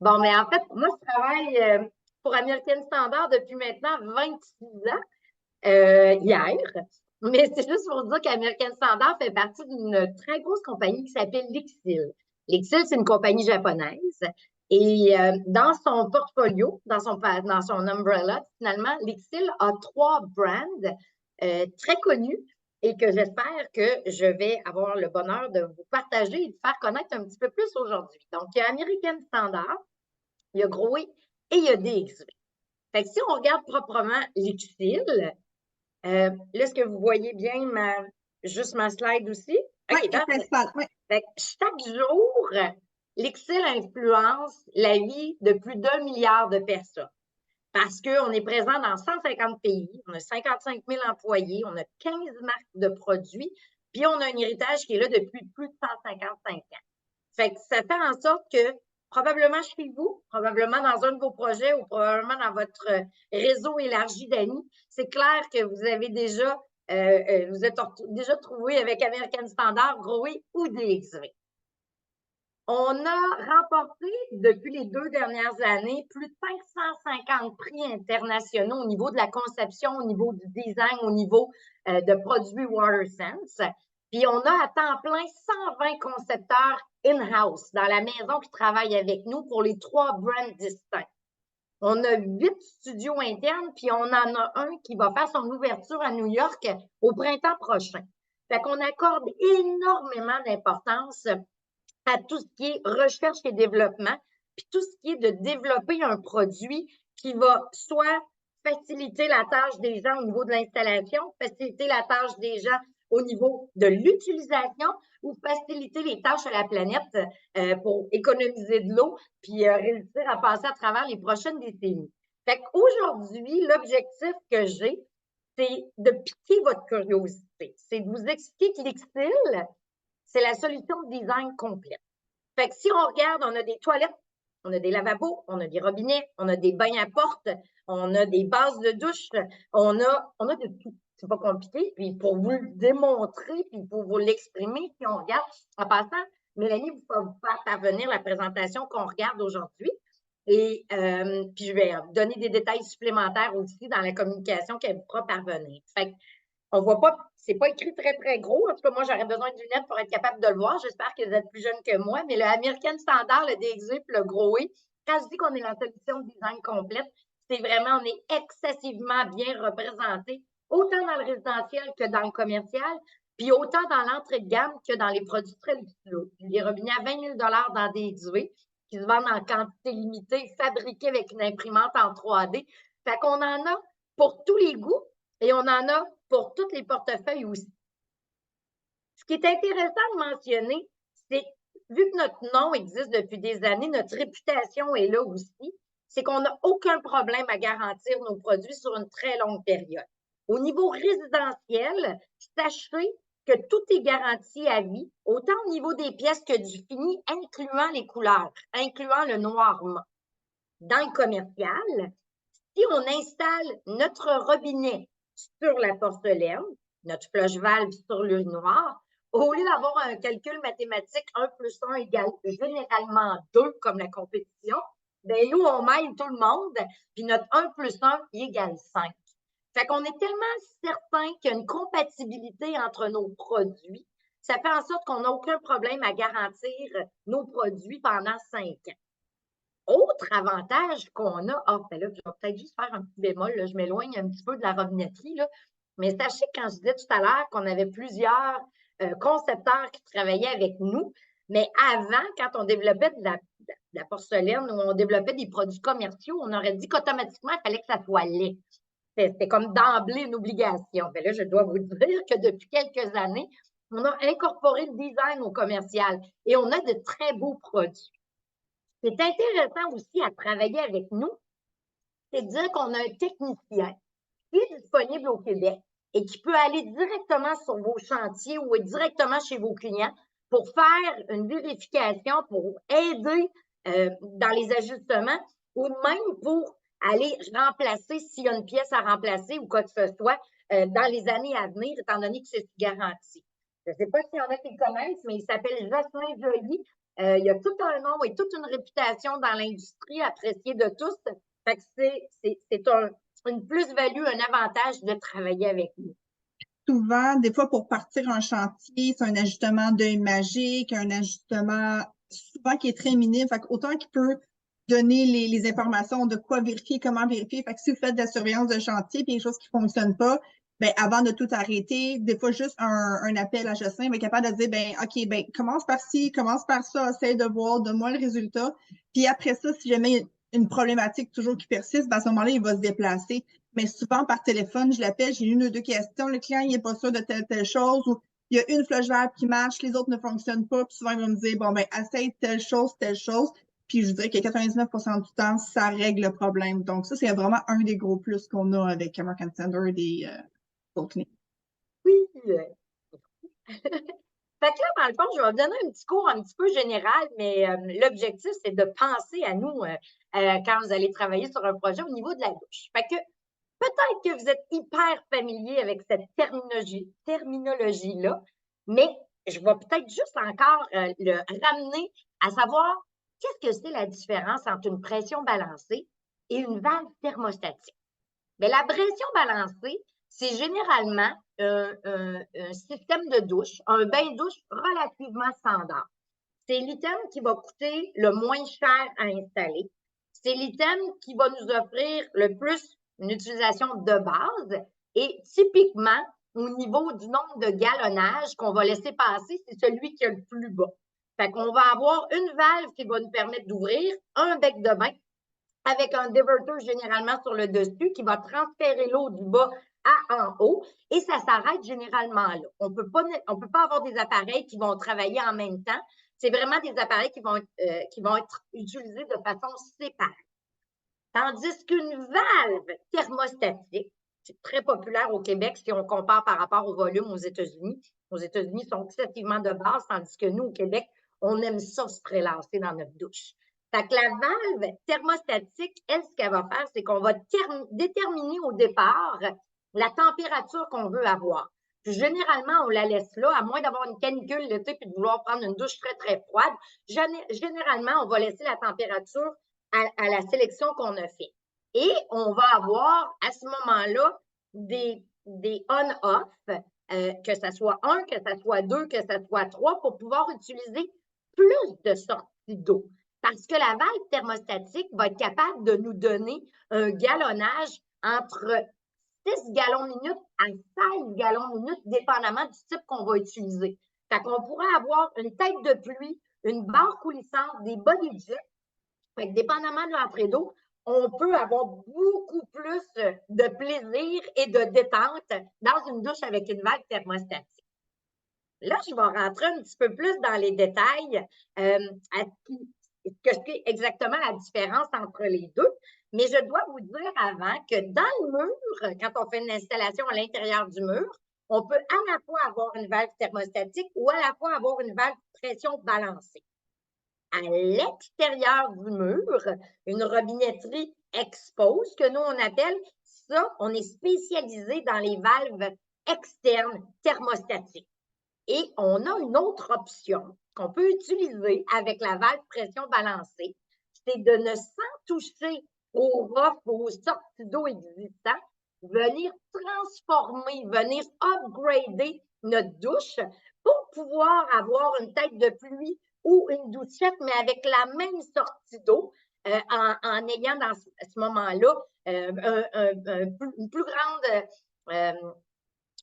Bon, mais en fait, moi, je travaille pour American Standard depuis maintenant 26 ans, hier. Mais c'est juste pour dire qu'American Standard fait partie d'une très grosse compagnie qui s'appelle Lixil. Lixil, c'est une compagnie japonaise. Et dans son portfolio, dans son umbrella, finalement, Lixil a 3 brands très connus et que j'espère que je vais avoir le bonheur de vous partager et de faire connaître un petit peu plus aujourd'hui. Donc, il y a American Standard, il y a Grohe et il y a DXV. Fait que si on regarde proprement Lixil, là, est-ce que vous voyez bien juste ma slide aussi? Oui, OK, parfait. oui. Fait que chaque jour, l'Excel influence la vie de plus d'1 milliard de personnes parce qu'on est présent dans 150 pays, on a 55 000 employés, on a 15 marques de produits, puis on a un héritage qui est là depuis plus de 155 ans. Fait que ça fait en sorte que probablement chez vous, probablement dans un de vos projets ou probablement dans votre réseau élargi d'amis, c'est clair que vous avez déjà, vous êtes déjà trouvé avec American Standard, Grohe ou DXV. On a remporté depuis les 2 dernières années plus de 550 prix internationaux au niveau de la conception, au niveau du design, au niveau de produits WaterSense. Puis on a à temps plein 120 concepteurs in-house dans la maison qui travaillent avec nous pour les 3 brands distincts. On a 8 studios internes, puis on en a un qui va faire son ouverture à New York au printemps prochain. Fait qu'on accorde énormément d'importance à tout ce qui est recherche et développement, puis tout ce qui est de développer un produit qui va soit faciliter la tâche des gens au niveau de l'installation, faciliter la tâche des gens au niveau de l'utilisation ou faciliter les tâches à la planète pour économiser de l'eau puis réussir à passer à travers les prochaines décennies. Fait qu'aujourd'hui, l'objectif que j'ai, c'est de piquer votre curiosité. C'est de vous expliquer que l'Excel, c'est la solution de design complète. Fait que si on regarde, on a des toilettes, on a des lavabos, on a des robinets, on a des bains à porte, on a des bases de douche, on a de tout. C'est pas compliqué. Puis pour vous le démontrer, puis pour vous l'exprimer, si on regarde, en passant, Mélanie vous faire parvenir la présentation qu'on regarde aujourd'hui. Et puis je vais donner des détails supplémentaires aussi dans la communication qu'elle vous fera parvenir. Fait que on voit pas, c'est pas écrit très, très gros. En tout cas, moi, j'aurais besoin de lunettes pour être capable de le voir. J'espère que vous êtes plus jeune que moi. Mais le American Standard, le DXV et le Grohe, quand je dis qu'on est la solution de design complète, c'est vraiment, on est excessivement bien représenté, autant dans le résidentiel que dans le commercial, puis autant dans l'entrée de gamme que dans les produits très luxueux. Les robinets à 20 000 dans DXV, qui se vendent en quantité limitée, fabriqués avec une imprimante en 3D. Fait qu'on en a pour tous les goûts et on en a pour tous les portefeuilles aussi. Ce qui est intéressant de mentionner, c'est vu que notre nom existe depuis des années, notre réputation est là aussi, c'est qu'on n'a aucun problème à garantir nos produits sur une très longue période. Au niveau résidentiel, sachez que tout est garanti à vie, autant au niveau des pièces que du fini, incluant les couleurs, incluant le noir mat. Dans le commercial, si on installe notre robinet sur la porcelaine, notre flush valve sur l'urinoir, au lieu d'avoir un calcul mathématique 1 plus 1 égale généralement 2 comme la compétition, ben nous, on mêle tout le monde, puis notre 1 plus 1 égale 5. Fait qu'on est tellement certain qu'il y a une compatibilité entre nos produits, ça fait en sorte qu'on n'a aucun problème à garantir nos produits pendant 5 ans. Autre avantage qu'on a, ben là, je vais peut-être juste faire un petit bémol, là, je m'éloigne un petit peu de la robinetterie, là, mais sachez que quand je disais tout à l'heure qu'on avait plusieurs concepteurs qui travaillaient avec nous, mais avant, quand on développait de la porcelaine ou on développait des produits commerciaux, on aurait dit qu'automatiquement, il fallait que ça soit laid. C'était comme d'emblée une obligation. Mais là, je dois vous dire que depuis quelques années, on a incorporé le design au commercial et on a de très beaux produits. C'est intéressant aussi à travailler avec nous, c'est de dire qu'on a un technicien qui est disponible au Québec et qui peut aller directement sur vos chantiers ou directement chez vos clients pour faire une vérification, pour aider dans les ajustements ou même pour aller remplacer s'il y a une pièce à remplacer ou quoi que ce soit dans les années à venir, étant donné que c'est garanti. Je ne sais pas s'il y en a qui le connaissent, mais il s'appelle Jocelyn Joly. Il y a tout un nom et toute une réputation dans l'industrie appréciée de tous. Fait que c'est une plus-value, un avantage de travailler avec nous. Souvent, des fois, pour partir un chantier, c'est un ajustement d'œil magique, un ajustement souvent qui est très minime. Fait autant qu'il peut donner les informations de quoi vérifier, comment vérifier. Fait que si vous faites de la surveillance de chantier puis des choses qui ne fonctionnent pas, ben, avant de tout arrêter, des fois, juste un appel à Jocelyn, mais capable de dire, ben, OK, ben, commence par ci, commence par ça, essaye de voir, donne-moi le résultat. Puis après ça, si jamais une problématique toujours qui persiste, ben, à ce moment-là, il va se déplacer. Mais souvent, par téléphone, je l'appelle, j'ai une ou deux questions. Le client, il n'est pas sûr de telle chose ou il y a une flèche verte qui marche, les autres ne fonctionnent pas. Puis souvent, il va me dire, bon, ben, essaye telle chose, telle chose. Puis je dirais que 99% du temps, ça règle le problème. Donc, ça, c'est vraiment un des gros plus qu'on a avec American Standard et d'autres clients. Oui. Fait que là, dans le fond, je vais vous donner un petit cours un petit peu général, mais l'objectif, c'est de penser à nous quand vous allez travailler sur un projet au niveau de la douche. Fait que peut-être que vous êtes hyper familier avec cette terminologie-là, mais je vais peut-être juste encore le ramener à savoir qu'est-ce que c'est la différence entre une pression balancée et une valve thermostatique. Bien, la pression balancée, c'est généralement un système de douche, un bain-douche relativement standard. C'est l'item qui va coûter le moins cher à installer. C'est l'item qui va nous offrir le plus une utilisation de base. Et typiquement, au niveau du nombre de galonnages qu'on va laisser passer, c'est celui qui est le plus bas. Fait qu'on va avoir une valve qui va nous permettre d'ouvrir un bec de bain avec un diverteur généralement sur le dessus qui va transférer l'eau du bas à en haut et ça s'arrête généralement là. On peut pas avoir des appareils qui vont travailler en même temps. C'est vraiment des appareils qui vont être utilisés de façon séparée. Tandis qu'une valve thermostatique, c'est très populaire au Québec si on compare par rapport au volume aux États-Unis. Aux États-Unis, ils sont excessivement de base, tandis que nous, au Québec, on aime ça se prélasser dans notre douche. Fait que la valve thermostatique, elle, ce qu'elle va faire, c'est qu'on va déterminer au départ la température qu'on veut avoir. Puis généralement, on la laisse là, à moins d'avoir une canicule l'été puis de vouloir prendre une douche très, très froide. Généralement, on va laisser la température à la sélection qu'on a fait. Et on va avoir à ce moment-là des on-off, que ce soit 1, que ce soit 2, que ce soit 3, pour pouvoir utiliser plus de sorties d'eau. Parce que la valve thermostatique va être capable de nous donner un galonnage entre 6 gallons minute à 16 gallons minute, dépendamment du type qu'on va utiliser. Fait qu'on pourrait avoir une tête de pluie, une barre coulissante, des body jets. Fait que dépendamment de l'entrée d'eau, on peut avoir beaucoup plus de plaisir et de détente dans une douche avec une valve thermostatique. Là, je vais rentrer un petit peu plus dans les détails à ce qu'est exactement la différence entre les deux. Mais je dois vous dire avant que dans le mur, quand on fait une installation à l'intérieur du mur, on peut à la fois avoir une valve thermostatique ou à la fois avoir une valve pression balancée. À l'extérieur du mur, une robinetterie expose, que nous on appelle ça, on est spécialisé dans les valves externes thermostatiques. Et on a une autre option qu'on peut utiliser avec la valve pression balancée, c'est de ne sans toucher aux rough, aux sorties d'eau existants, venir transformer, venir upgrader notre douche pour pouvoir avoir une tête de pluie ou une douchette, mais avec la même sortie d'eau, en ayant dans ce moment-là une plus grande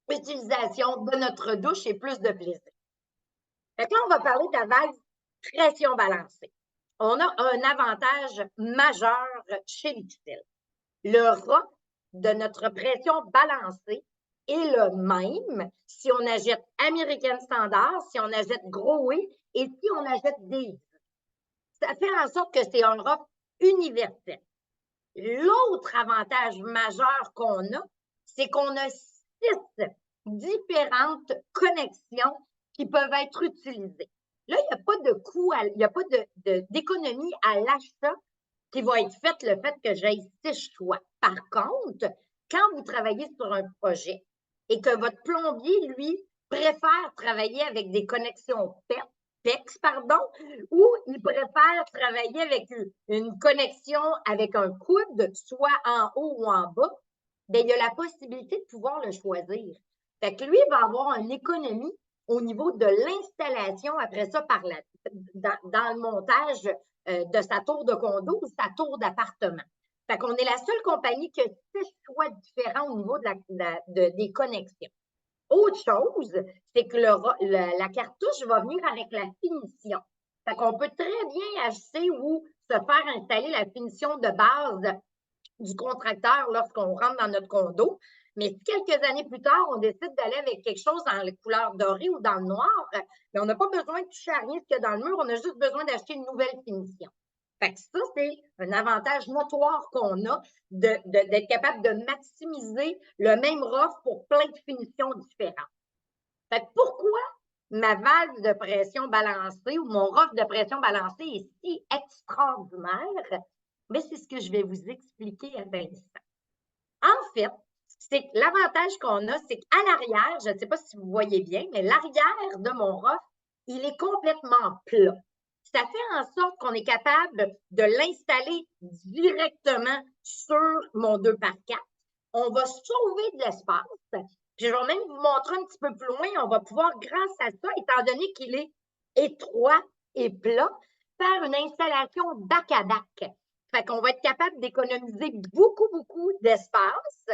utilisation de notre douche et plus de plaisir. Fait que là, on va parler de la valve pression balancée. On a un avantage majeur chez l'Ixil. Le ras de notre pression balancée est le même si on achète American Standard, si on achète Groway et si on achète Dave. Ça fait en sorte que c'est un ras universel. L'autre avantage majeur qu'on a, c'est qu'on a 6 différentes connexions qui peuvent être utilisées. Là, il n'y a pas de coût, il n'y a pas d'économie à l'achat qui va être faite le fait que j'aille 6 choix. Par contre, quand vous travaillez sur un projet et que votre plombier, lui, préfère travailler avec des connexions PET, PEX, pardon, ou ils préfèrent travailler avec une connexion avec un coude, soit en haut ou en bas, bien, il y a la possibilité de pouvoir le choisir. Fait que lui, il va avoir une économie au niveau de l'installation après ça dans le montage de sa tour de condo ou sa tour d'appartement. Fait qu'on est la seule compagnie qui a 6 choix différents au niveau des connexions. Autre chose, c'est que la cartouche va venir avec la finition. Fait qu'on peut très bien acheter ou se faire installer la finition de base du contracteur lorsqu'on rentre dans notre condo. Mais si quelques années plus tard, on décide d'aller avec quelque chose dans les couleurs dorées ou dans le noir, mais on n'a pas besoin de toucher à rien ce qu'il y a dans le mur, on a juste besoin d'acheter une nouvelle finition. Fait que ça, c'est un avantage notoire qu'on a d'être capable de maximiser le même offre pour plein de finitions différentes. Fait que pourquoi ma valve de pression balancée ou mon offre de pression balancée est si extraordinaire? Mais c'est ce que je vais vous expliquer à l'instant. En fait, c'est que l'avantage qu'on a, c'est qu'à l'arrière, je ne sais pas si vous voyez bien, mais l'arrière de mon offre, il est complètement plat. Ça fait en sorte qu'on est capable de l'installer directement sur mon 2x4. On va sauver de l'espace. Puis je vais même vous montrer un petit peu plus loin. On va pouvoir, grâce à ça, étant donné qu'il est étroit et plat, faire une installation bac à bac. Fait qu'on va être capable d'économiser beaucoup, beaucoup d'espace.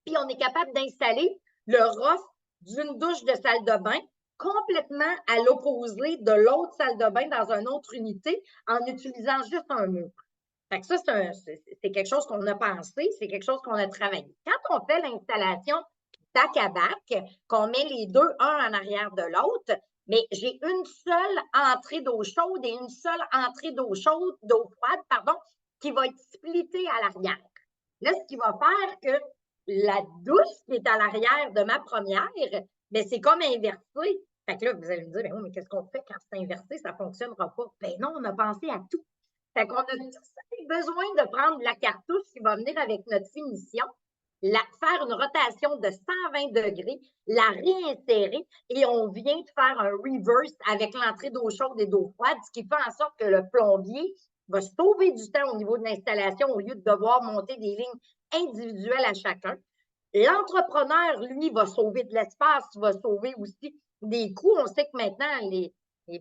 Puis on est capable d'installer le offre d'une douche de salle de bain complètement à l'opposé de l'autre salle de bain dans une autre unité en utilisant juste un mur. Fait que ça, c'est quelque chose qu'on a pensé, c'est quelque chose qu'on a travaillé. Quand on fait l'installation bac à bac, qu'on met les deux un en arrière de l'autre, mais j'ai une seule entrée d'eau chaude et une seule entrée d'eau froide, qui va être splittée à l'arrière. Là, ce qui va faire que la douche qui est à l'arrière de ma première, bien, c'est comme inversé. Fait que là, vous allez me dire, ben oui, mais qu'est-ce qu'on fait quand c'est inversé? Ça ne fonctionnera pas. Ben non, on a pensé à tout. Fait qu'on a besoin de prendre la cartouche qui va venir avec notre finition, faire une rotation de 120 degrés, la réinsérer et on vient de faire un reverse avec l'entrée d'eau chaude et d'eau froide, ce qui fait en sorte que le plombier va sauver du temps au niveau de l'installation au lieu de devoir monter des lignes individuelles à chacun. L'entrepreneur, lui, va sauver de l'espace, va sauver aussi des coûts. On sait que maintenant, les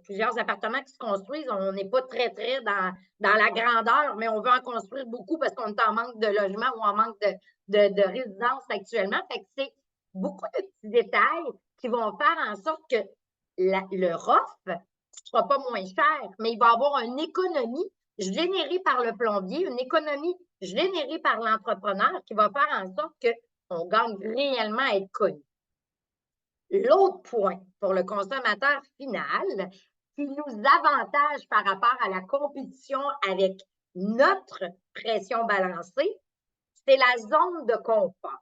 plusieurs appartements qui se construisent, on n'est pas très, très dans la grandeur, mais on veut en construire beaucoup parce qu'on est en manque de logement ou en manque de résidence actuellement. Fait que c'est beaucoup de petits détails qui vont faire en sorte que le ROF ne sera pas moins cher, mais il va avoir une économie générée par le plombier, une économie générée par l'entrepreneur qui va faire en sorte qu'on gagne réellement à être connu. L'autre point pour le consommateur final qui nous avantage par rapport à la compétition avec notre pression balancée, c'est la zone de confort.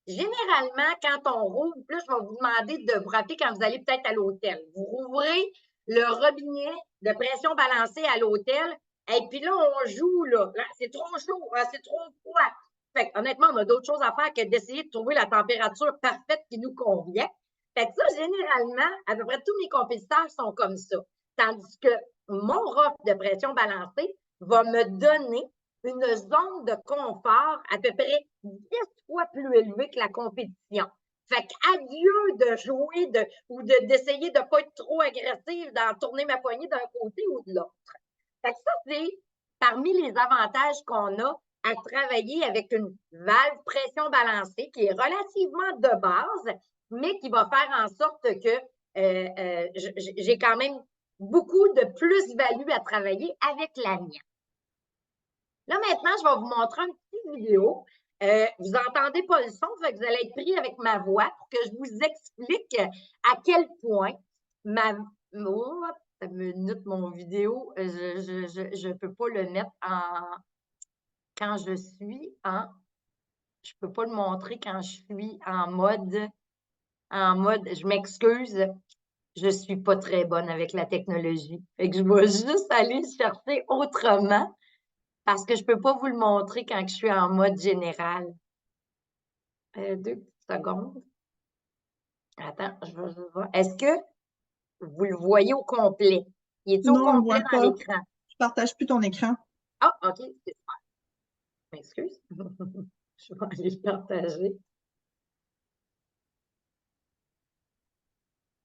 Généralement, quand on rouvre, là, je vais vous demander de vous rappeler quand vous allez peut-être à l'hôtel. Vous rouvrez le robinet de pression balancée à l'hôtel, et puis là, on joue, là c'est trop chaud, c'est trop froid. Fait honnêtement, on a d'autres choses à faire que d'essayer de trouver la température parfaite qui nous convient. Fait que ça, généralement, à peu près tous mes compétiteurs sont comme ça. Tandis que mon offre de pression balancée va me donner une zone de confort à peu près 10 fois plus élevée que la compétition. Fait qu'adieu de jouer ou d'essayer de ne pas être trop agressive dans tourner ma poignée d'un côté ou de l'autre. Fait que ça, c'est parmi les avantages qu'on a à travailler avec une valve pression balancée qui est relativement de base, mais qui va faire en sorte que j'ai quand même beaucoup de plus-value à travailler avec la mienne. Là, maintenant, je vais vous montrer une petite vidéo. Vous n'entendez pas le son, fait que vous allez être pris avec ma voix pour que je vous explique à quel point une minute, mon vidéo, je ne peux pas le mettre quand je suis en... Je ne peux pas le montrer quand je suis en mode, je m'excuse, je ne suis pas très bonne avec la technologie. Fait que je vais juste aller chercher autrement parce que je ne peux pas vous le montrer quand je suis en mode général. 2 secondes. Attends, je vais voir. Est-ce que vous le voyez au complet. Il est au Non, on le complet voit dans pas. l'écran. Tu partages plus ton écran. Ah, OK, c'est super. M'excuse. Je vais aller le partager.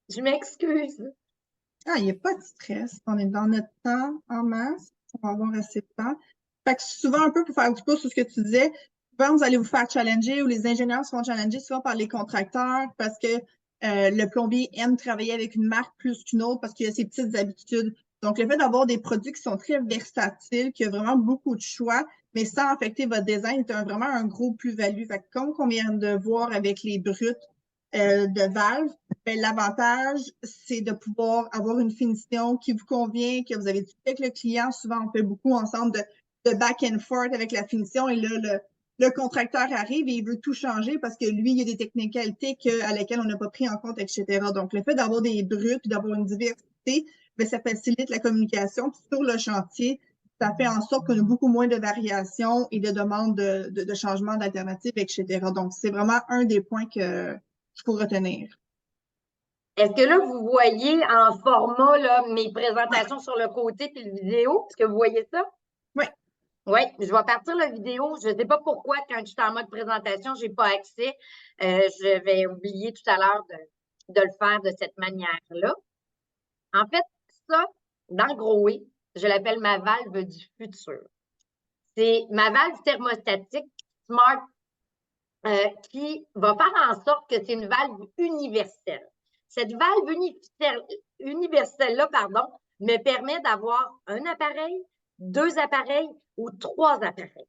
Je m'excuse. Ah, il n'y a pas de stress. On est dans notre temps en masse. On va avoir assez de temps. Fait que souvent, un peu pour faire du pouce sur ce que tu disais, souvent, vous allez vous faire challenger ou les ingénieurs se font challenger souvent par les contracteurs parce que le plombier aime travailler avec une marque plus qu'une autre parce qu'il a ses petites habitudes. Donc, le fait d'avoir des produits qui sont très versatiles, qui a vraiment beaucoup de choix, mais sans affecter votre design, est vraiment un gros plus-value. Fait que comme on vient de voir avec les bruts de valve, ben, l'avantage, c'est de pouvoir avoir une finition qui vous convient, que vous avez discuté avec le client. Souvent, on fait beaucoup ensemble de back and forth avec la finition. Et là, le contracteur arrive et il veut tout changer parce que lui, il y a des technicalités à lesquelles on n'a pas pris en compte, etc. Donc, le fait d'avoir des bruts et d'avoir une diversité, ben, ça facilite la communication. Puis sur le chantier, ça fait en sorte qu'on a beaucoup moins de variations et de demandes de changements d'alternatives, etc. Donc, c'est vraiment un des points qu'il faut retenir. Est-ce que là, vous voyez en format là, mes présentations sur le côté puis le vidéo? Est-ce que vous voyez ça? Oui. Oui, je vais partir la vidéo. Je ne sais pas pourquoi, quand je suis en mode présentation, je n'ai pas accès. Je vais oublier tout à l'heure de le faire de cette manière-là. En fait, ça, dans Groway, je l'appelle ma valve du futur. C'est ma valve thermostatique Smart qui va faire en sorte que c'est une valve universelle. Cette valve universelle-là, me permet d'avoir un appareil, 2 appareils ou 3 appareils.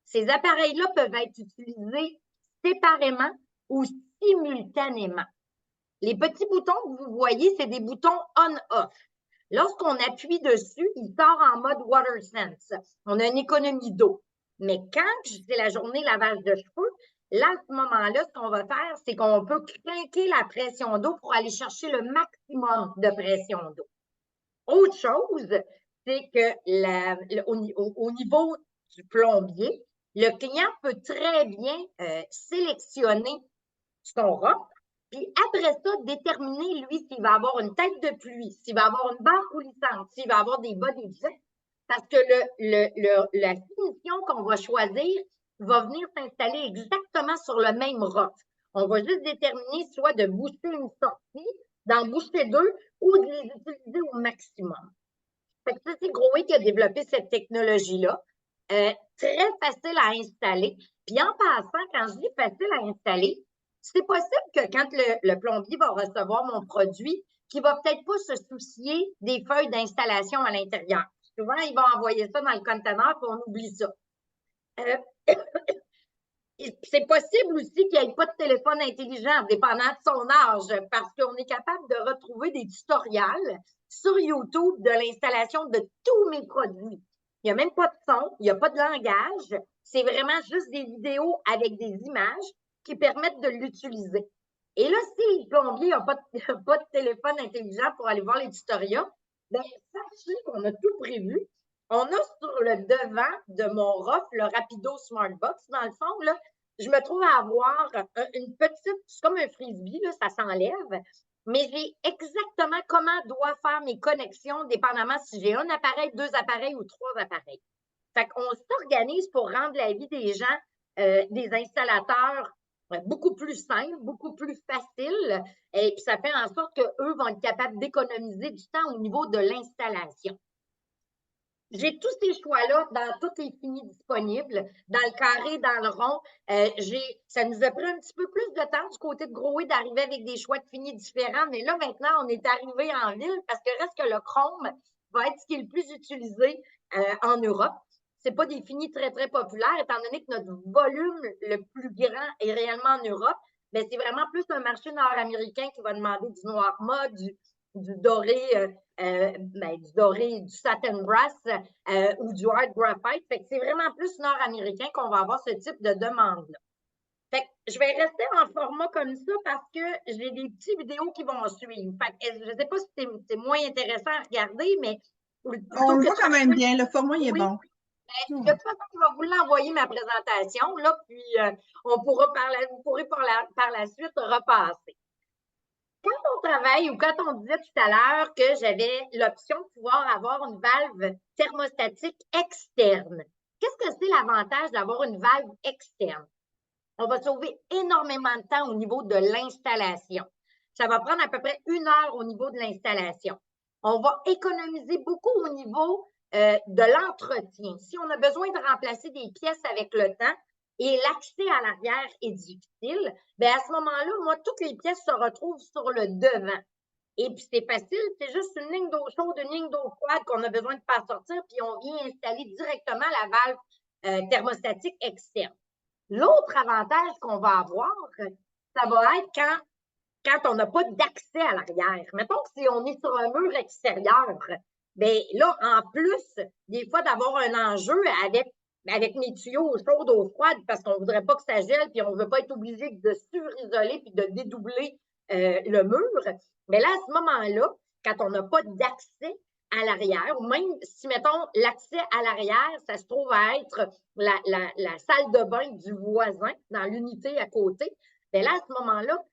Ces appareils-là peuvent être utilisés séparément ou simultanément. Les petits boutons que vous voyez, c'est des boutons on-off. Lorsqu'on appuie dessus, il sort en mode water sense. On a une économie d'eau. Mais quand c'est la journée lavage de cheveux, là, à ce moment-là, ce qu'on va faire, c'est qu'on peut craquer la pression d'eau pour aller chercher le maximum de pression d'eau. Autre chose, c'est que au niveau du plombier, le client peut très bien sélectionner son roc, puis après ça, déterminer, lui, s'il va avoir une tête de pluie, s'il va avoir une barre coulissante, s'il va avoir des bas des jets, parce que la finition qu'on va choisir va venir s'installer exactement sur le même roc. On va juste déterminer soit de booster une sortie, d'en booster 2 ou de les utiliser au maximum. Fait que ça, c'est Groway qui a développé cette technologie-là. Très facile à installer. Puis en passant, quand je dis facile à installer, c'est possible que quand le plombier va recevoir mon produit, qu'il va peut-être pas se soucier des feuilles d'installation à l'intérieur. Souvent, il va envoyer ça dans le conteneur, puis on oublie ça. C'est possible aussi qu'il n'y ait pas de téléphone intelligent, dépendant de son âge, parce qu'on est capable de retrouver des tutoriels sur YouTube de l'installation de tous mes produits. Il n'y a même pas de son, il n'y a pas de langage. C'est vraiment juste des vidéos avec des images qui permettent de l'utiliser. Et là, si le plombier n'a pas, pas de téléphone intelligent pour aller voir les tutoriels, bien, sachez qu'on a tout prévu. On a sur le devant de mon ROF le Rapido Smartbox. Dans le fond, là, je me trouve à avoir une petite, c'est comme un frisbee, là, ça s'enlève, mais j'ai exactement comment doit faire mes connexions, dépendamment si j'ai un appareil, 2 appareils ou 3 appareils. Fait qu'on s'organise pour rendre la vie des gens, des installateurs, beaucoup plus simple, beaucoup plus facile, et puis ça fait en sorte qu'eux vont être capables d'économiser du temps au niveau de l'installation. J'ai tous ces choix-là dans toutes les finis disponibles, dans le carré, dans le rond. Ça nous a pris un petit peu plus de temps du côté de Groway d'arriver avec des choix de finis différents, mais là, maintenant, on est arrivé en ville parce que reste que le chrome va être ce qui est le plus utilisé en Europe. Ce n'est pas des finis très, très populaires, étant donné que notre volume le plus grand est réellement en Europe, mais c'est vraiment plus un marché nord-américain qui va demander du noir mat, du doré, du doré, du satin brass ou du hard graphite. Fait que c'est vraiment plus nord-américain qu'on va avoir ce type de demande-là. Fait que je vais rester en format comme ça parce que j'ai des petites vidéos qui vont suivre. Fait que je ne sais pas si c'est moins intéressant à regarder, mais On le voit quand même bien, le format il est bon. De toute façon, je vais vous l'envoyer ma présentation, là, puis vous pourrez par la suite repasser. Quand on travaille ou quand on disait tout à l'heure que j'avais l'option de pouvoir avoir une valve thermostatique externe, qu'est-ce que c'est l'avantage d'avoir une valve externe? On va sauver énormément de temps au niveau de l'installation. Ça va prendre à peu près 1 heure au niveau de l'installation. On va économiser beaucoup au niveau de l'entretien. Si on a besoin de remplacer des pièces avec le temps et l'accès à l'arrière est difficile, bien à ce moment-là, moi, toutes les pièces se retrouvent sur le devant. Et puis, c'est facile, c'est juste une ligne d'eau chaude, une ligne d'eau froide qu'on a besoin de faire sortir, puis on vient installer directement la valve thermostatique externe. L'autre avantage qu'on va avoir, ça va être quand on n'a pas d'accès à l'arrière. Mettons que si on est sur un mur extérieur, bien là, en plus, des fois, d'avoir un enjeu avec mes tuyaux chaudes ou froides parce qu'on ne voudrait pas que ça gèle puis on ne veut pas être obligé de surisoler puis de dédoubler le mur. Mais là, à ce moment-là, quand on n'a pas d'accès à l'arrière, ou même si, mettons, l'accès à l'arrière, ça se trouve à être la salle de bain du voisin dans l'unité à côté, bien là, à ce moment-là,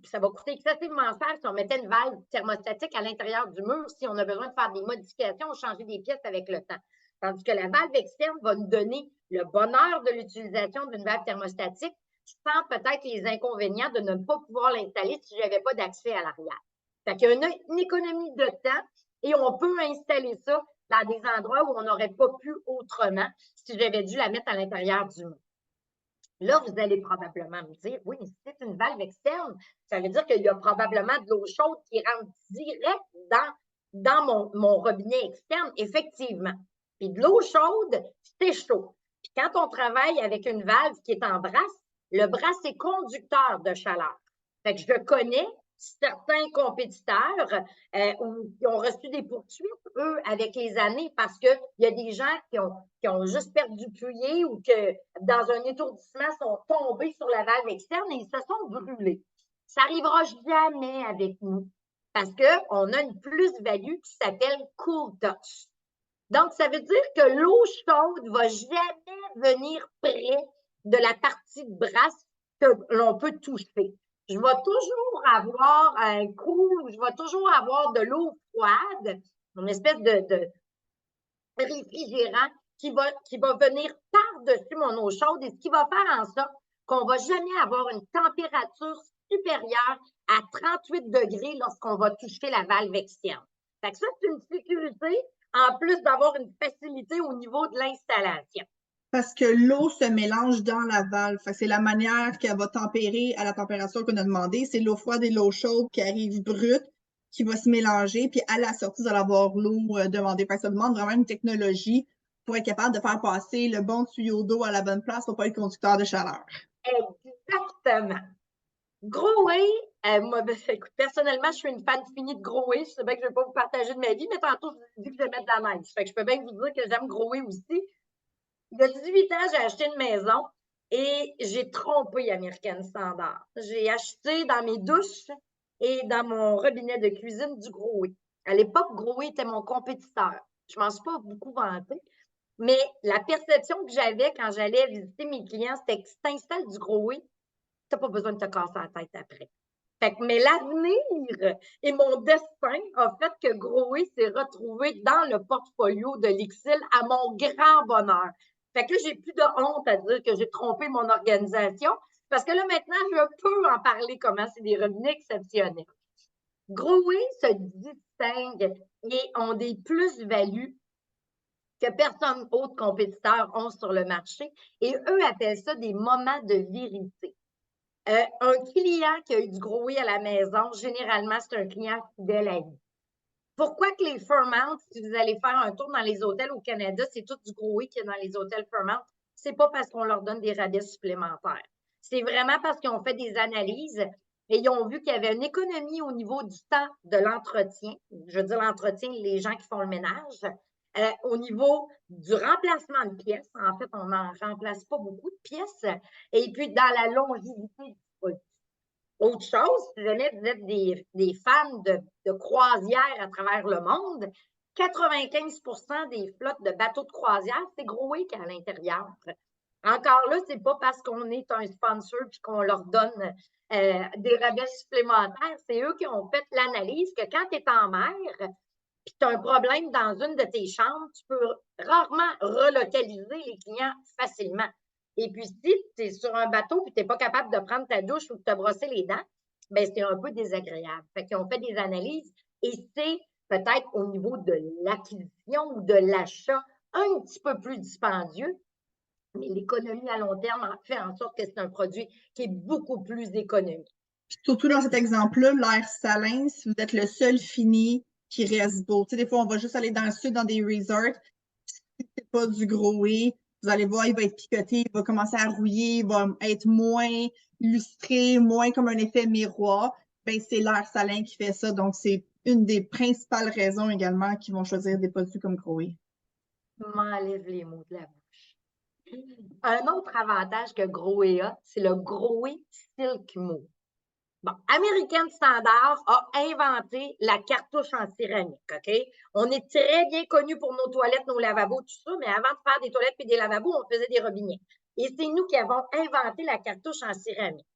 ça va coûter excessivement cher si on mettait une valve thermostatique à l'intérieur du mur, si on a besoin de faire des modifications ou changer des pièces avec le temps. Tandis que la valve externe va nous donner le bonheur de l'utilisation d'une valve thermostatique sans peut-être les inconvénients de ne pas pouvoir l'installer si je n'avais pas d'accès à l'arrière. Fait qu'il y a une économie de temps et on peut installer ça dans des endroits où on n'aurait pas pu autrement si j'avais dû la mettre à l'intérieur du mur. Là, vous allez probablement me dire, oui, mais si c'est une valve externe, ça veut dire qu'il y a probablement de l'eau chaude qui rentre direct dans mon robinet externe, effectivement. Puis de l'eau chaude, c'est chaud. Puis quand on travaille avec une valve qui est en brasse, le brasse est conducteur de chaleur. Fait que je connais certains compétiteurs qui ont reçu des poursuites, eux, avec les années, parce qu'il y a des gens qui ont juste perdu pied ou que, dans un étourdissement, sont tombés sur la valve externe et ils se sont brûlés. Ça n'arrivera jamais avec nous parce qu'on a une plus-value qui s'appelle Cool Touch. Donc, ça veut dire que l'eau chaude ne va jamais venir près de la partie de brasse que l'on peut toucher. Je vais toujours avoir un cool, je vais toujours avoir de l'eau froide, une espèce de réfrigérant qui va venir par-dessus mon eau chaude et ce qui va faire en sorte qu'on ne va jamais avoir une température supérieure à 38 degrés lorsqu'on va toucher la valve externe. Fait que ça, c'est une sécurité en plus d'avoir une facilité au niveau de l'installation. Parce que l'eau se mélange dans la valve. C'est la manière qu'elle va tempérer à la température qu'on a demandé. C'est l'eau froide et l'eau chaude qui arrivent brutes, qui va se mélanger, puis à la sortie, vous allez avoir l'eau demandée. Ça demande vraiment une technologie pour être capable de faire passer le bon tuyau d'eau à la bonne place pour pas être conducteur de chaleur. Exactement. Groé, moi, écoute, personnellement, je suis une fan finie de Groé. Je sais bien que je ne vais pas vous partager de ma vie, mais tantôt, je vous ai dit que je vais mettre de la neige. Fait que je peux bien vous dire que j'aime Groé aussi. Il y a 18 ans, j'ai acheté une maison et j'ai trompé American Standard. J'ai acheté dans mes douches et dans mon robinet de cuisine du Groé. À l'époque, Groé était mon compétiteur. Je ne m'en suis pas beaucoup vantée, mais la perception que j'avais quand j'allais visiter mes clients, c'était que si tu installes du Groé, tu n'as pas besoin de te casser la tête après. Mais l'avenir et mon destin a fait que Groé s'est retrouvé dans le portfolio de l'Ixil à mon grand bonheur. Fait que là, j'ai plus de honte à dire que j'ai trompé mon organisation parce que là, maintenant, je peux en parler comment c'est des robinets exceptionnels. Groé se distingue et ont des plus-values que personne autre compétiteur ont sur le marché et eux appellent ça des moments de vérité. Un client qui a eu du Groé à la maison, généralement, c'est un client fidèle à vie. Pourquoi que les Fairmount, si vous allez faire un tour dans les hôtels au Canada, c'est tout du Groé qu'il y a dans les hôtels Fairmount? C'est pas parce qu'on leur donne des rabais supplémentaires. C'est vraiment parce qu'ils ont fait des analyses et ils ont vu qu'il y avait une économie au niveau du temps de l'entretien. Je veux dire l'entretien, les gens qui font le ménage. Au niveau du remplacement de pièces, en fait, on n'en remplace pas beaucoup de pièces. Et puis, dans la longévité du produit. Autre chose, si jamais vous êtes des fans de croisière à travers le monde, 95 des flottes de bateaux de croisière, c'est Groé qui est à l'intérieur. Encore là, c'est pas parce qu'on est un sponsor puis qu'on leur donne des rabais supplémentaires. C'est eux qui ont fait l'analyse que quand tu es en mer puis tu as un problème dans une de tes chambres, tu peux rarement relocaliser les clients facilement. Et puis, si tu es sur un bateau et tu n'es pas capable de prendre ta douche ou de te brosser les dents, bien, c'est un peu désagréable. Fait qu'ils ont fait des analyses et c'est peut-être au niveau de l'acquisition ou de l'achat un petit peu plus dispendieux, mais l'économie à long terme fait en sorte que c'est un produit qui est beaucoup plus économique. Surtout dans cet exemple-là, l'air salin, si vous êtes le seul fini qui reste beau. Tu sais, des fois, on va juste aller dans le sud, dans des resorts. Si c'est pas du gros whey, vous allez voir, il va être picoté, il va commencer à rouiller, il va être moins lustré, moins comme un effet miroir. Ben, c'est l'air salin qui fait ça. Donc, c'est une des principales raisons également qu'ils vont choisir des produits comme Groé. M'enlève les mots de la bouche. Un autre avantage que Groé a, c'est le Groé Silk Move. Bon, American Standard a inventé la cartouche en céramique, OK? On est très bien connus pour nos toilettes, nos lavabos, tout ça, mais avant de faire des toilettes et des lavabos, on faisait des robinets. Et c'est nous qui avons inventé la cartouche en céramique.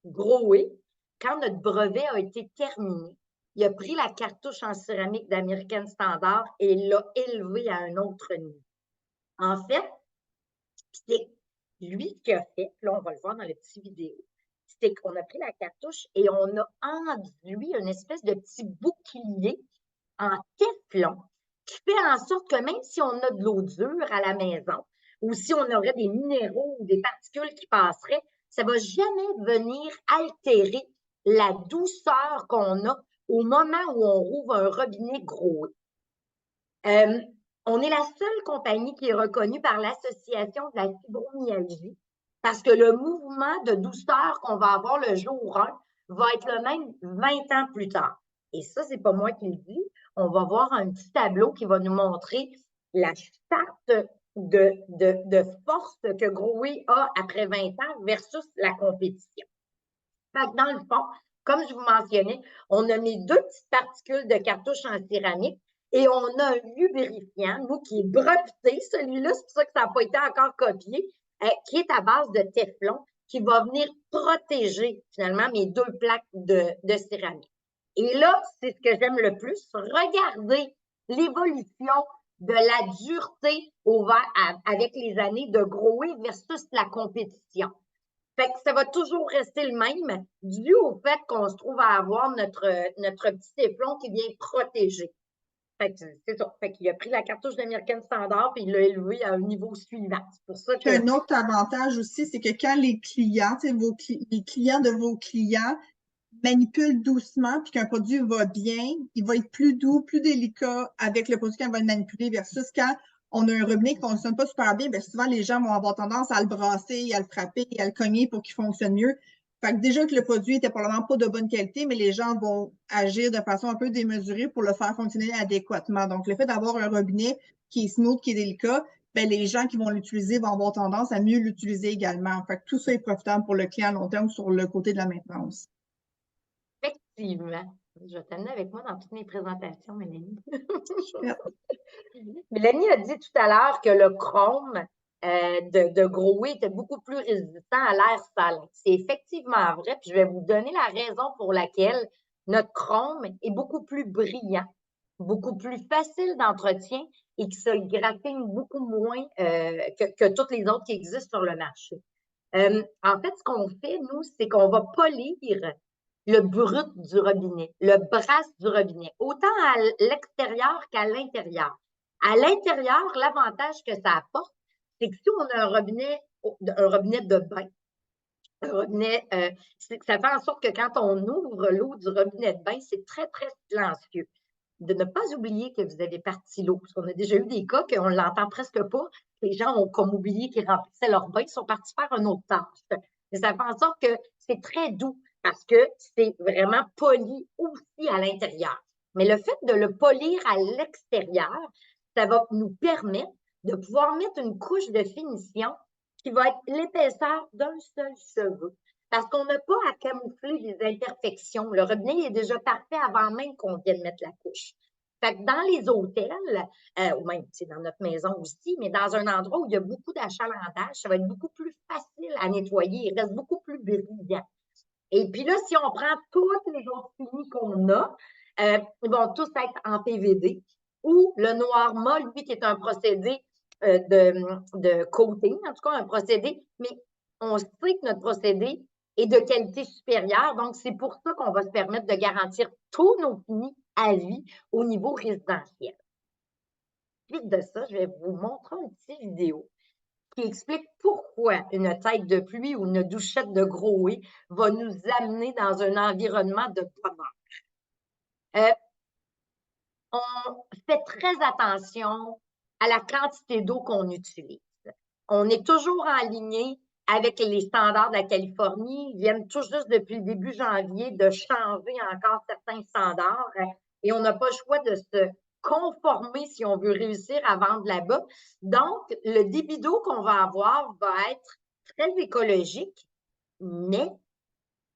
Groé, quand notre brevet a été terminé, il a pris la cartouche en céramique d'American Standard et l'a élevée à un autre niveau. En fait, c'est lui ce qu'il a fait, là on va le voir dans la petite vidéo, c'est qu'on a pris la cartouche et on a enduit une espèce de petit bouclier en téflon qui fait en sorte que même si on a de l'eau dure à la maison ou si on aurait des minéraux ou des particules qui passeraient, ça ne va jamais venir altérer la douceur qu'on a au moment où on rouvre un robinet gros. On est la seule compagnie qui est reconnue par l'Association de la fibromyalgie parce que le mouvement de douceur qu'on va avoir le jour 1 va être le même 20 ans plus tard. Et ça, c'est pas moi qui le dis. On va voir un petit tableau qui va nous montrer la charte de force que Groé a après 20 ans versus la compétition. Fait que dans le fond, comme je vous mentionnais, on a mis 2 petites particules de cartouche en céramique et on a un lubrifiant, nous, qui est breveté. Celui-là, c'est pour ça que ça n'a pas été encore copié, qui est à base de téflon, qui va venir protéger, finalement, mes 2 plaques de céramique. Et là, c'est ce que j'aime le plus. Regardez l'évolution de la dureté avec les années de Groé versus la compétition. Fait que ça va toujours rester le même, dû au fait qu'on se trouve à avoir notre petit téflon qui vient protéger. Fait que c'est ça. Fait qu'il a pris la cartouche d'American Standard et il l'a élevé à un niveau suivant. C'est pour ça que. Un autre avantage aussi, c'est que quand les clients, les clients de vos clients manipulent doucement puis qu'un produit va bien, il va être plus doux, plus délicat avec le produit qu'on va le manipuler versus quand on a un robinet qui ne fonctionne pas super bien, bien souvent les gens vont avoir tendance à le brasser, à le frapper, à le cogner pour qu'il fonctionne mieux. Fait que déjà que le produit était probablement pas de bonne qualité, mais les gens vont agir de façon un peu démesurée pour le faire fonctionner adéquatement. Donc, le fait d'avoir un robinet qui est smooth, qui est délicat, ben, les gens qui vont l'utiliser vont avoir tendance à mieux l'utiliser également. Fait que tout ça est profitable pour le client à long terme sur le côté de la maintenance. Effectivement. Je vais t'amener avec moi dans toutes mes présentations, Mélanie. Yep. Mélanie a dit tout à l'heure que le chrome de Groé était beaucoup plus résistant à l'air salin. C'est effectivement vrai, puis je vais vous donner la raison pour laquelle notre chrome est beaucoup plus brillant, beaucoup plus facile d'entretien et qui se graphine beaucoup moins que toutes les autres qui existent sur le marché. En fait, ce qu'on fait, nous, c'est qu'on va polir le brut du robinet, le brasse du robinet, autant à l'extérieur qu'à l'intérieur. À l'intérieur, l'avantage que ça apporte, c'est que si on a un robinet de bain, un robinet, ça fait en sorte que quand on ouvre l'eau du robinet de bain, c'est très, très silencieux. De ne pas oublier que vous avez parti l'eau. Parce qu'on a déjà eu des cas qu'on ne l'entend presque pas. Les gens ont comme oublié qu'ils remplissaient leur bain, ils sont partis faire une autre tâche. Mais ça fait en sorte que c'est très doux parce que c'est vraiment poli aussi à l'intérieur. Mais le fait de le polir à l'extérieur, ça va nous permettre de pouvoir mettre une couche de finition qui va être l'épaisseur d'un seul cheveu. Parce qu'on n'a pas à camoufler les imperfections. Le robinet est déjà parfait avant même qu'on vienne mettre la couche. Fait que dans les hôtels, ou même dans notre maison aussi, mais dans un endroit où il y a beaucoup d'achalandage, ça va être beaucoup plus facile à nettoyer, il reste beaucoup plus brillant. Et puis là, si on prend toutes les autres finis qu'on a, ils vont tous être en PVD, ou le noir mat, lui, qui est un procédé de coating, en tout cas un procédé, mais on sait que notre procédé est de qualité supérieure, donc c'est pour ça qu'on va se permettre de garantir tous nos finis à vie au niveau résidentiel. Suite de ça, je vais vous montrer une petite vidéo qui explique pourquoi une tête de pluie ou une douchette de Groé va nous amener dans un environnement de bonheur. On fait très attention à la quantité d'eau qu'on utilise. On est toujours en ligne avec les standards de la Californie. Ils viennent tout juste depuis le début janvier de changer encore certains standards et on n'a pas le choix de se conformer si on veut réussir à vendre là-bas. Donc, le débit d'eau qu'on va avoir va être très écologique, mais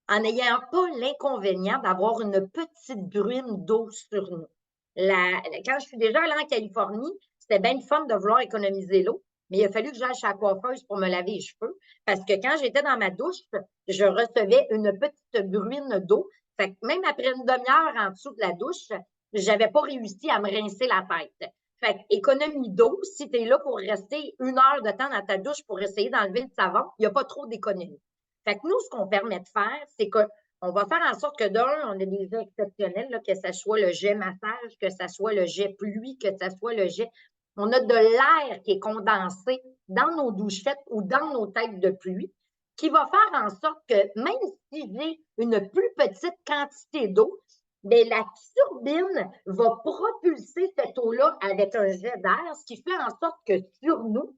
en n'ayant pas l'inconvénient d'avoir une petite brume d'eau sur nous. Quand je suis déjà allée en Californie, c'était bien le fun de vouloir économiser l'eau, mais il a fallu que j'aille chez la coiffeuse pour me laver les cheveux parce que quand j'étais dans ma douche, je recevais une petite bruine d'eau. Fait que même après une demi-heure en dessous de la douche, j'avais pas réussi à me rincer la tête. Fait que économie d'eau, si tu es là pour rester 1 heure de temps dans ta douche pour essayer d'enlever le savon, il n'y a pas trop d'économie. Fait que nous, ce qu'on permet de faire, c'est qu'on va faire en sorte que d'un, on a des jets exceptionnels, là, que ce soit le jet massage, que ce soit le jet pluie, que ce soit le jet. On a de l'air qui est condensé dans nos douchettes ou dans nos têtes de pluie, qui va faire en sorte que même si j'ai une plus petite quantité d'eau, bien, la turbine va propulser cette eau-là avec un jet d'air, ce qui fait en sorte que sur nous,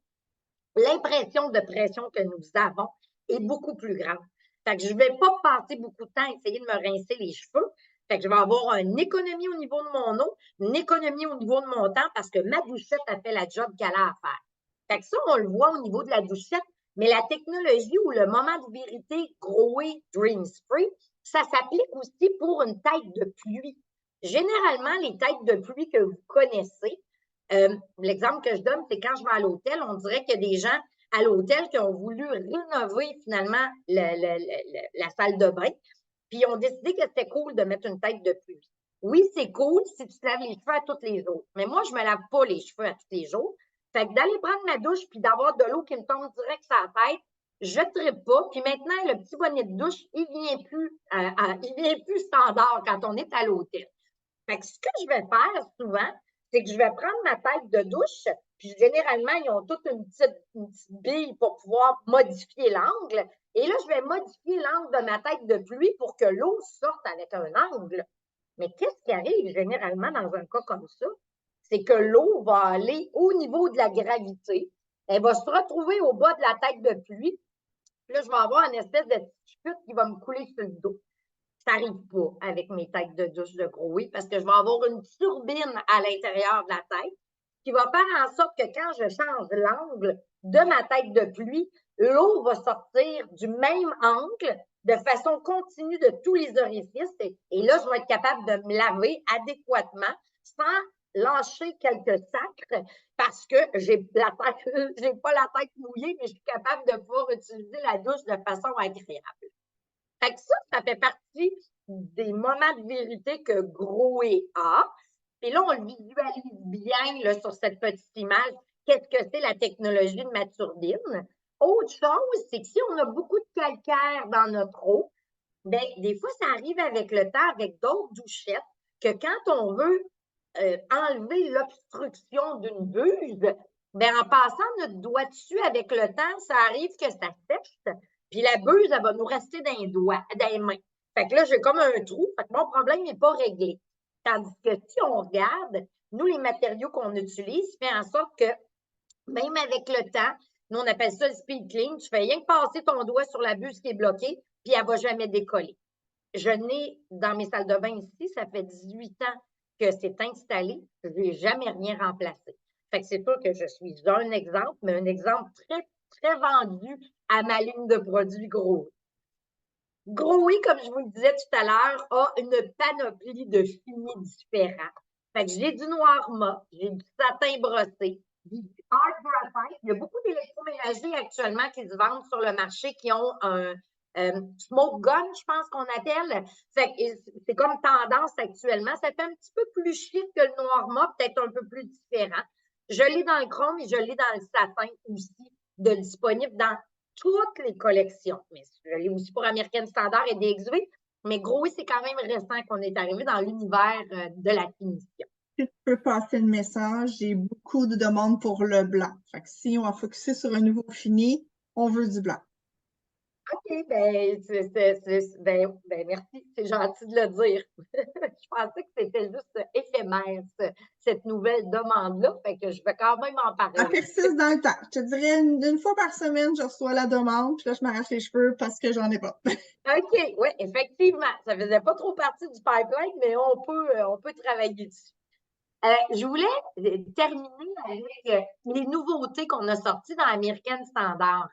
l'impression de pression que nous avons est beaucoup plus grande. Fait que je ne vais pas passer beaucoup de temps à essayer de me rincer les cheveux. Fait que je vais avoir une économie au niveau de mon eau, une économie au niveau de mon temps parce que ma douchette a fait la job qu'elle a à faire. Fait que ça, on le voit au niveau de la douchette, mais la technologie ou le moment de vérité Groé Dream Spray, ça s'applique aussi pour une tête de pluie. Généralement, les têtes de pluie que vous connaissez, l'exemple que je donne, c'est quand je vais à l'hôtel, on dirait qu'il y a des gens à l'hôtel qui ont voulu rénover finalement la salle de bain, puis ils ont décidé que c'était cool de mettre une tête de pluie. Oui, c'est cool si tu te laves les cheveux à tous les jours, mais moi, je ne me lave pas les cheveux à tous les jours. Fait que d'aller prendre ma douche puis d'avoir de l'eau qui me tombe direct sur la tête, je ne tripe pas. Puis maintenant, le petit bonnet de douche, il ne vient plus standard quand on est à l'hôtel. Fait que ce que je vais faire souvent, c'est que je vais prendre ma tête de douche, puis généralement, ils ont toute une petite bille pour pouvoir modifier l'angle. Et là, je vais modifier l'angle de ma tête de pluie pour que l'eau sorte avec un angle. Mais qu'est-ce qui arrive généralement dans un cas comme ça? C'est que l'eau va aller au niveau de la gravité. Elle va se retrouver au bas de la tête de pluie. Puis là, je vais avoir une espèce de petite chute qui va me couler sur le dos. Ça n'arrive pas avec mes têtes de douche de Groé parce que je vais avoir une turbine à l'intérieur de la tête qui va faire en sorte que quand je change l'angle de ma tête de pluie, l'eau va sortir du même angle de façon continue de tous les orifices. Et là, je vais être capable de me laver adéquatement sans lâcher quelques sacres parce que j'ai pas la tête mouillée, mais je suis capable de pouvoir utiliser la douche de façon agréable. Fait que ça fait partie des moments de vérité que Groé a. Et là, on le visualise bien là, sur cette petite image. Qu'est-ce que c'est la technologie de ma turbine? Autre chose, c'est que si on a beaucoup de calcaire dans notre eau, bien, des fois, ça arrive avec le temps, avec d'autres douchettes, que quand on veut enlever l'obstruction d'une buse, bien, en passant notre doigt dessus avec le temps, ça arrive que ça sèche, puis la buse, elle va nous rester dans les doigts, dans les mains. Fait que là, j'ai comme un trou, fait que mon problème n'est pas réglé. Tandis que si on regarde, nous, les matériaux qu'on utilise, fait en sorte que même avec le temps, nous, on appelle ça le speed clean, tu fais rien que passer ton doigt sur la buse qui est bloquée, puis elle ne va jamais décoller. Je n'ai, dans mes salles de bain ici, ça fait 18 ans que c'est installé, je n'ai jamais rien remplacé. Fait que c'est sûr que je suis un exemple, mais un exemple très, très vendu à ma ligne de produits Groé. Groé, comme je vous le disais tout à l'heure, a une panoplie de finis différents. Fait que j'ai du noir mat, j'ai du satin brossé, du art graphite. Il y a beaucoup d'électroménagers actuellement qui se vendent sur le marché qui ont un smoke gun, je pense qu'on appelle. C'est comme tendance actuellement. Ça fait un petit peu plus chic que le noir mat, peut-être un peu plus différent. Je l'ai dans le chrome et je l'ai dans le satin aussi, disponible dans toutes les collections. Mais je l'ai aussi pour American Standard et DXV. Mais gros, oui, c'est quand même récent qu'on est arrivé dans l'univers de la finition. Si tu peux passer le message, j'ai beaucoup de demandes pour le blanc. Fait que si on va focuser sur un nouveau fini, on veut du blanc. OK, ben, merci, c'est gentil de le dire. Je pensais que c'était juste éphémère, cette nouvelle demande-là, fait que je vais quand même en Ça parler. persiste dans le temps. Je te dirais une fois par semaine, je reçois la demande, puis là, je m'arrache les cheveux parce que j'en ai pas. OK, oui, effectivement, ça faisait pas trop partie du pipeline, mais on peut travailler dessus. Je voulais terminer avec les nouveautés qu'on a sorties dans American Standard.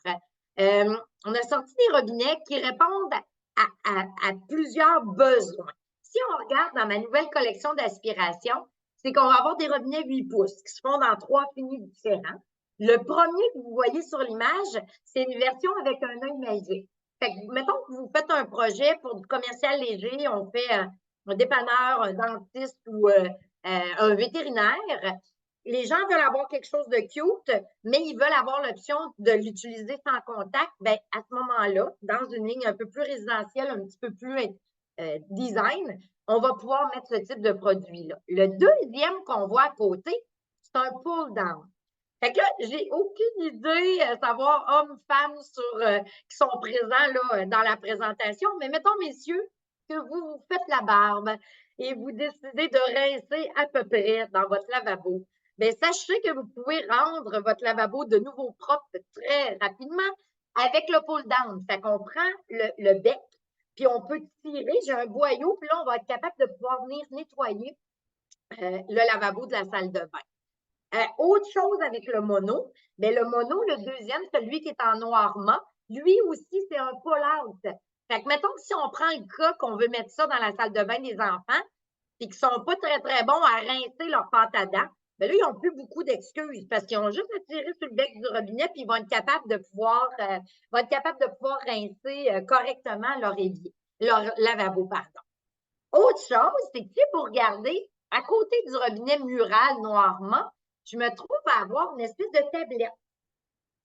On a sorti des robinets qui répondent à plusieurs besoins. Si on regarde dans ma nouvelle collection d'aspiration, c'est qu'on va avoir des robinets 8 pouces qui se font dans 3 finis différents. Le premier que vous voyez sur l'image, c'est une version avec un œil magique. Fait que, mettons que vous faites un projet pour du commercial léger, on fait un dépanneur, un dentiste ou un vétérinaire. Les gens veulent avoir quelque chose de cute, mais ils veulent avoir l'option de l'utiliser sans contact. Bien, à ce moment-là, dans une ligne un peu plus résidentielle, un petit peu plus design, on va pouvoir mettre ce type de produit-là. Le deuxième qu'on voit à côté, c'est un pull-down. Fait que là, j'ai aucune idée, savoir hommes, femmes qui sont présents là, dans la présentation, mais mettons, messieurs, que vous faites la barbe et vous décidez de rincer à peu près dans votre lavabo. Bien, sachez que vous pouvez rendre votre lavabo de nouveau propre très rapidement avec le pull-down. Fait qu'on prend le bec, puis on peut tirer, j'ai un boyau, puis là, on va être capable de pouvoir venir nettoyer le lavabo de la salle de bain. Autre chose avec le mono, bien, le mono, le deuxième, celui qui est en noir mat, lui aussi, c'est un pull-out. Fait que mettons que si on prend le cas qu'on veut mettre ça dans la salle de bain des enfants, et qu'ils ne sont pas très, très bons à rincer leur pâte à dents, bien là, ils n'ont plus beaucoup d'excuses parce qu'ils ont juste à tirer sur le bec du robinet puis ils vont être capables de pouvoir, rincer correctement leur évier, leur lavabo, pardon. Autre chose, c'est que si vous regardez, à côté du robinet mural noir mat, je me trouve à avoir une espèce de tablette.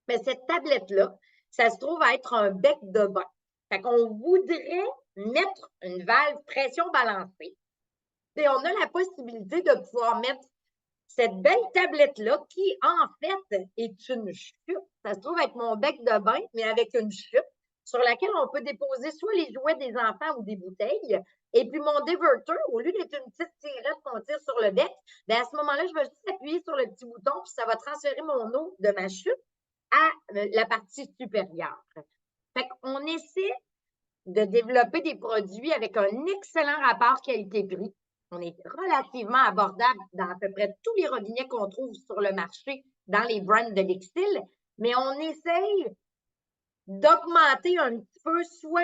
Mais cette tablette-là, ça se trouve à être un bec de bain. Fait qu'on voudrait mettre une valve pression balancée. Et on a la possibilité de pouvoir mettre cette belle tablette-là qui, en fait, est une chute. Ça se trouve être mon bec de bain, mais avec une chute sur laquelle on peut déposer soit les jouets des enfants ou des bouteilles. Et puis mon diverter, au lieu d'être une petite tirette qu'on tire sur le bec, bien à ce moment-là, je vais juste appuyer sur le petit bouton, puis ça va transférer mon eau de ma chute à la partie supérieure. Fait qu'on essaie de développer des produits avec un excellent rapport qualité-prix. On est relativement abordable dans à peu près tous les robinets qu'on trouve sur le marché dans les brands de Lixil, mais on essaye d'augmenter un petit peu, soit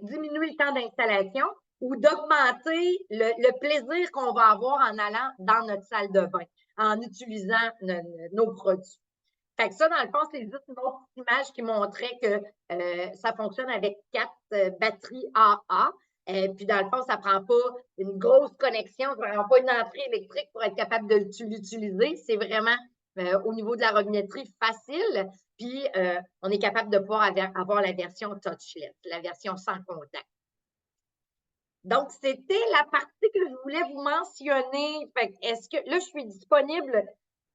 diminuer le temps d'installation ou d'augmenter le plaisir qu'on va avoir en allant dans notre salle de bain, en utilisant nos produits. Fait que ça, dans le fond, c'est juste une autre image qui montrait que ça fonctionne avec 4 batteries AA. Puis, dans le fond, ça ne prend pas une grosse connexion, ça ne prend pas une entrée électrique pour être capable de l'utiliser. C'est vraiment au niveau de la robinetterie facile. Puis, on est capable de pouvoir avoir la version touchless, la version sans contact. Donc, c'était la partie que je voulais vous mentionner. Est-ce que là, je suis disponible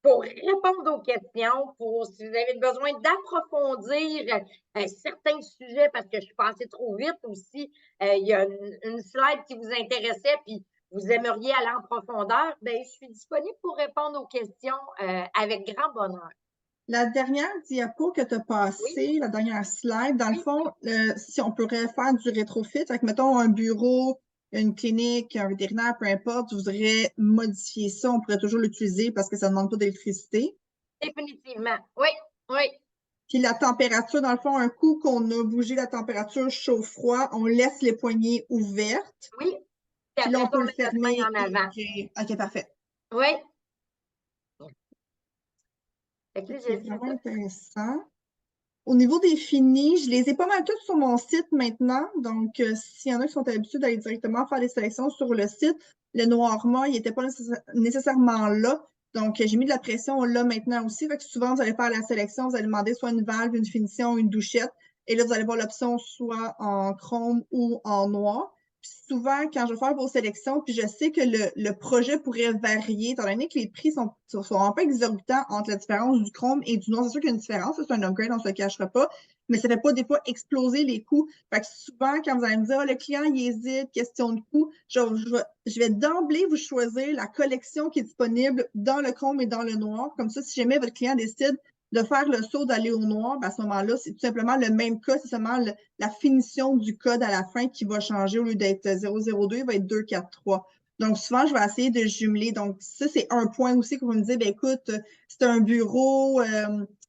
pour répondre aux questions, pour si vous avez besoin d'approfondir certains sujets parce que je suis passée trop vite aussi, il y a une slide qui vous intéressait puis vous aimeriez aller en profondeur, bien, je suis disponible pour répondre aux questions avec grand bonheur. La dernière diapo que tu as passée, la dernière slide, dans le fond, si on pourrait faire du rétrofit, avec, mettons, un bureau, une clinique, un vétérinaire, peu importe, je voudrais modifier ça, on pourrait toujours l'utiliser parce que ça ne demande pas d'électricité. Définitivement, oui, oui. Puis la température, dans le fond, un coup qu'on a bougé la température chaud-froid, on laisse les poignées ouvertes. Oui, Puis Puis là, après on ça, peut on le met notre main fermer en et avant. ouvrir. OK, parfait. Oui. Fait que là, C'est j'ai fait vraiment ça. intéressant. Au niveau des finis, je les ai pas mal toutes sur mon site maintenant. Donc, s'il y en a qui sont habitués d'aller directement faire des sélections sur le site, le Noirmont, il n'était pas nécessairement là. Donc, j'ai mis de la pression là maintenant aussi. Fait que souvent, vous allez faire la sélection, vous allez demander soit une valve, une finition, une douchette. Et là, vous allez voir l'option soit en chrome ou en noir. Puis souvent, quand je vais faire vos sélections, puis je sais que le projet pourrait varier, étant donné que les prix sont un peu exorbitants entre la différence du chrome et du noir. C'est sûr qu'il y a une différence, c'est un upgrade, on ne se le cachera pas, mais ça ne fait pas des fois exploser les coûts. Fait que souvent, quand vous allez me dire, le client, il hésite, question de coût, je vais d'emblée vous choisir la collection qui est disponible dans le chrome et dans le noir. Comme ça, si jamais votre client décide de faire le saut d'aller au noir, ben à ce moment-là, c'est tout simplement le même code, c'est seulement la finition du code à la fin qui va changer. Au lieu d'être 002, il va être 243. Donc, souvent, je vais essayer de jumeler. Donc, ça, c'est un point aussi que vous me dites, ben, écoute, c'est un bureau,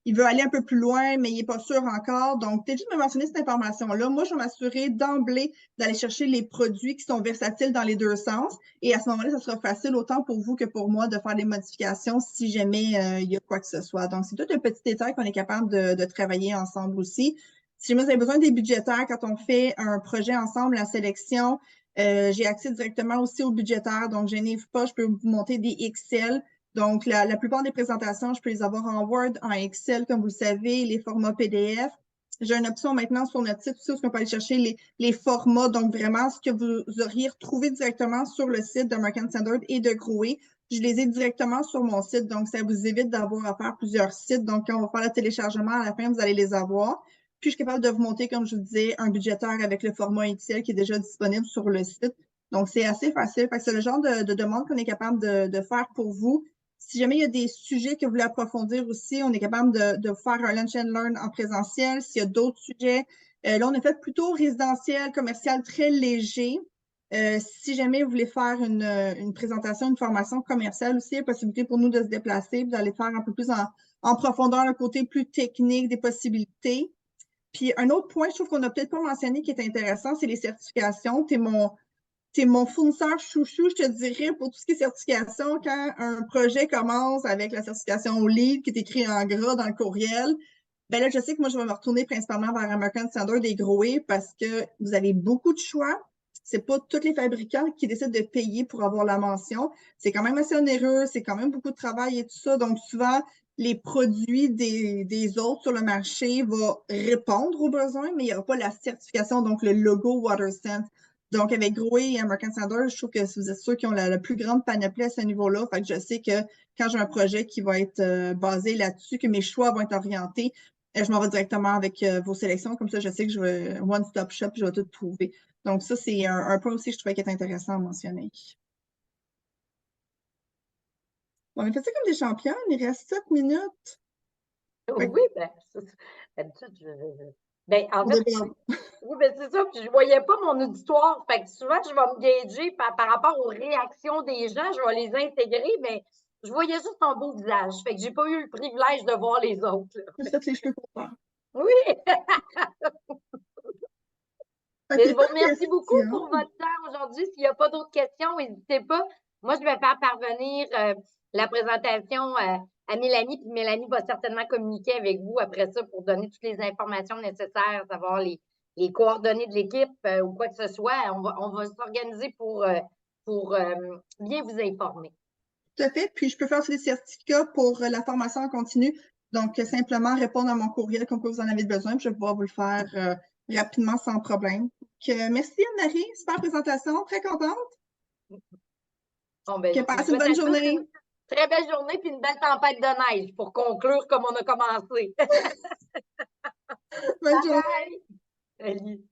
il veut aller un peu plus loin, mais il n'est pas sûr encore. Donc, peut-être juste me mentionner cette information-là. Moi, je vais m'assurer d'emblée d'aller chercher les produits qui sont versatiles dans les deux sens. Et à ce moment-là, ça sera facile autant pour vous que pour moi de faire des modifications si jamais il y a quoi que ce soit. Donc, c'est tout un petit détail qu'on est capable de travailler ensemble aussi. Si jamais vous avez besoin des budgétaires, quand on fait un projet ensemble, la sélection, j'ai accès directement aussi au budgétaire. Donc, je n'ai pas, je peux vous monter des Excel. Donc, la plupart des présentations, je peux les avoir en Word, en Excel, comme vous le savez, les formats PDF. J'ai une option maintenant sur notre site aussi où on peut aller chercher les formats, donc vraiment ce que vous auriez retrouvé directement sur le site d'American Standard et de Groway. Je les ai directement sur mon site, donc ça vous évite d'avoir à faire plusieurs sites. Donc, quand on va faire le téléchargement, à la fin, vous allez les avoir. Puis, je suis capable de vous monter, comme je vous disais, un budgétaire avec le format Excel qui est déjà disponible sur le site. Donc, c'est assez facile. C'est le genre de demande qu'on est capable de faire pour vous. Si jamais il y a des sujets que vous voulez approfondir aussi, on est capable de faire un lunch and learn en présentiel. S'il y a d'autres sujets, là, on a fait plutôt résidentiel, commercial, très léger. Si jamais vous voulez faire une présentation, une formation commerciale aussi, il y a possibilité pour nous de se déplacer et d'aller faire un peu plus en profondeur le côté plus technique des possibilités. Puis un autre point, je trouve qu'on n'a peut-être pas mentionné qui est intéressant, c'est les certifications. T'es mon fournisseur chouchou, je te dirais, pour tout ce qui est certification. Quand un projet commence avec la certification LEED qui est écrit en gras dans le courriel, ben là, je sais que moi, je vais me retourner principalement vers American Standard et Groway parce que vous avez beaucoup de choix. C'est pas tous les fabricants qui décident de payer pour avoir la mention. C'est quand même assez onéreux, c'est quand même beaucoup de travail et tout ça. Donc, souvent, les produits des autres sur le marché vont répondre aux besoins, mais il n'y aura pas la certification, donc le logo WaterSense. Donc, avec Groway et American Standard, je trouve que vous êtes ceux qui ont la plus grande panoplie à ce niveau-là. Fait que je sais que quand j'ai un projet qui va être basé là-dessus, que mes choix vont être orientés, je m'en vais directement avec vos sélections. Comme ça, je sais que je vais one-stop shop, je vais tout trouver. Donc, ça, c'est un point aussi que je trouvais qui est intéressant à mentionner. Bon, on a fait ça comme des champions. Il reste 7 minutes. Oui, ben, d'habitude, ben, en On fait, devrait... oui, ben, c'est ça. Puis je voyais pas mon auditoire. Fait que souvent, je vais me gager par rapport aux réactions des gens. Je vais les intégrer, mais je voyais juste ton beau visage. Fait que j'ai pas eu le privilège de voir les autres. Juste fait les cheveux pour faire. Oui, Fait mais que je c'est vous pas de remercie beaucoup pour questions. votre temps aujourd'hui. S'il n'y a pas d'autres questions, n'hésitez pas. Moi, je vais faire parvenir la présentation à Mélanie, puis Mélanie va certainement communiquer avec vous après ça pour donner toutes les informations nécessaires, savoir les coordonnées de l'équipe ou quoi que ce soit. On va s'organiser pour bien vous informer. Tout à fait. Puis, je peux faire aussi des certificats pour la formation en continu. Donc, simplement répondre à mon courriel comme quoi vous en avez besoin. Puis je vais pouvoir vous le faire rapidement sans problème. Donc, merci Anne-Marie. Super présentation. Très contente. Bon, ben, je vous Passe une souhaite bonne à tous journée. une très belle journée puis une belle tempête de neige pour conclure comme on a commencé. Bonne journée. Bye! Salut!